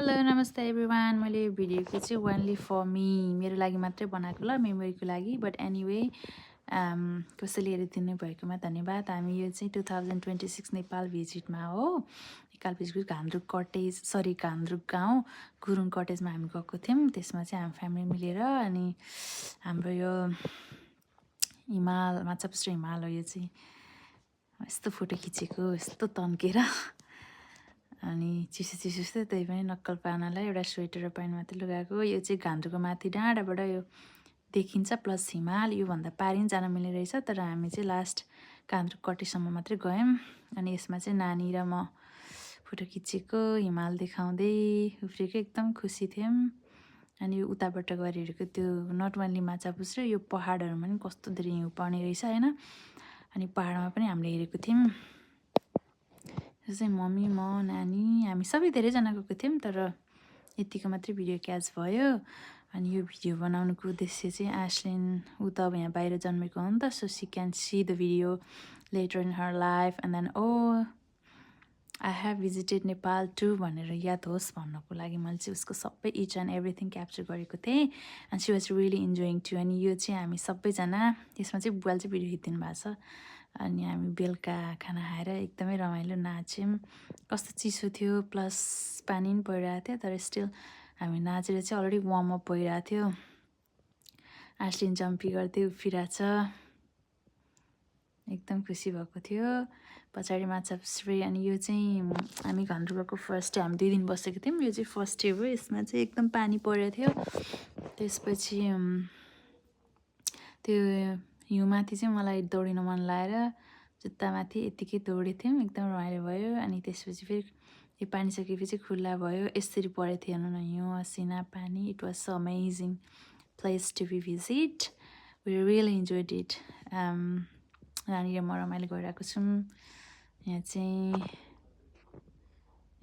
Hello नमस्ते everyone. मैले यो भिडियोको चाहिँ ओन्ली फर मी मेरो लागि मात्रै बनाएको ल, मेमोरीको लागि। बट एनिवे कसैले हेरिदिनु भएकोमा धन्यवाद। हामी यो चाहिँ 2026 नेपाल भिजिटमा हो। नेपाल भिजिट घान्द्रुक कटेज घान्द्रुक गाउँ गुरुङ कटेजमा हामी गएको थियौँ। त्यसमा चाहिँ हामी फ्यामिली मिलेर अनि हाम्रो यो हिमाल माछापुच्छ्रे हिमाल हो। यो चाहिँ यस्तो फोटो खिचेको, यस्तो तन्केर अनि चिसो चिसो जस्तो, त्यही पनि नक्कल पार्नलाई एउटा स्वेटर र प्यान्ट मात्रै लगाएको। यो चाहिँ घान्द्रुकको माथि डाँडाबाट यो देखिन्छ प्लस हिमाल। योभन्दा पारि पनि जान मिल्ने रहेछ, तर हामी चाहिँ लास्ट घान्द्रुक कटेसम्म मात्रै गयौँ। अनि यसमा चाहिँ नानी र म फोटो खिचेको, हिमाल देखाउँदै उफ्रेको, एकदम खुसी थियौँ। अनि यो उताबाट गएर हेरेको त्यो नट ओन्ली माछापुच्छ्रे, यो पहाडहरूमा पनि कस्तो धेरै हिउँ पर्ने रहेछ होइन। अनि पहाडमा पनि हामीले हेरेको थियौँ। यो चाहिँ मम्मी, म, नानी, हामी सबै धेरैजना गएको थियौँ, तर यतिको मात्रै भिडियो क्याच भयो। अनि यो भिडियो बनाउनुको उद्देश्य चाहिँ एस्लिन ऊ त अब यहाँ बाहिर जन्मेको हो नि त, so she can see the video later in her life and then I have visited Nepal too भनेर याद होस् भन्नको लागि मैले चाहिँ उसको सबै इच एन्ड एभ्रिथिङ क्याप्चर गरेको थिएँ। And she was really enjoying too. अनि यो चाहिँ हामी सबैजना, यसमा चाहिँ बुवाले चाहिँ भिडियो खिचिदिनु भएको छ। अनि हामी बेलुका खाना खाएर एकदमै रमाइलो नाच्यौँ। कस्तो चिसो थियो, प्लस पानी पनि परिरहेको थियो, तर स्टिल हामी नाचेर चाहिँ अलरेडी वार्मअप भइरहेको थियो। एस्लिन जम्पी गर्दै उभिरहेको छ, एकदम खुसी भएको थियो। पछाडि माछापुच्छ्रे। अनि यो चाहिँ हामी घान्द्रुकको फर्स्ट डे, हामी 2 दिन बसेको थियौँ। यो चाहिँ फर्स्ट डे हो। यसमा चाहिँ एकदम पानी परेको थियो। त्यसपछि त्यो हिउँमाथि चाहिँ मलाई दौडिन मन लागेर जुत्तामाथि यत्तिकै दौडेको थियौँ, एकदम रमाइलो भयो। अनि त्यसपछि फेरि यो पानी सकेपछि खुल्ला भयो। यसरी परेको थियो हेर्नु न, हिउँ, असिना, पानी। It was so amazing place to be visit. We really enjoyed it. नानी र म रमाइलो गरिरहेको छौँ। यहाँ चाहिँ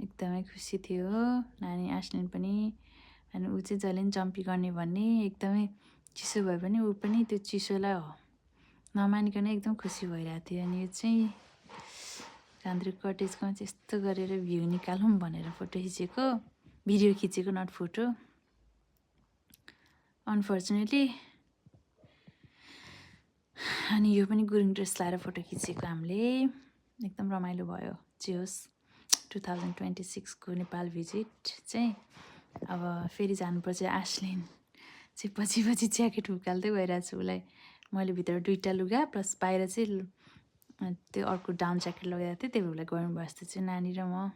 एकदमै खुसी थियो नानी, एस्लिन पनि। अनि ऊ चाहिँ जहिले पनि जम्पी गर्ने भन्ने, एकदमै चिसो भए पनि ऊ पनि त्यो चिसोलाई नमानिकन एकदम खुसी भइरहेको थियो। अनि यो चाहिँ घान्द्रुक कटेजमा चाहिँ यस्तो गरेर भ्यू निकालौँ भनेर फोटो खिचेको, भिडियो खिचेको, नट फोटो अनफर्चुनेटली। अनि यो पनि गुरुङ ड्रेस लाएर फोटो खिचेको हामीले, एकदम रमाइलो भयो। जे होस् 2026को नेपाल भिजिट चाहिँ अब फेरि जानुपर्छ। एस्लिन चाहिँ पछि पछि ज्याकेट उकाल्दै गइरहेको छु। उसलाई मैले भित्र 2टा लुगा प्लस बाहिर चाहिँ त्यो अर्को डाउन ज्याकेट लगाइरहेको थिएँ, त्यही भएर उसलाई गर्नुभयो जस्तो चाहिँ नानी र म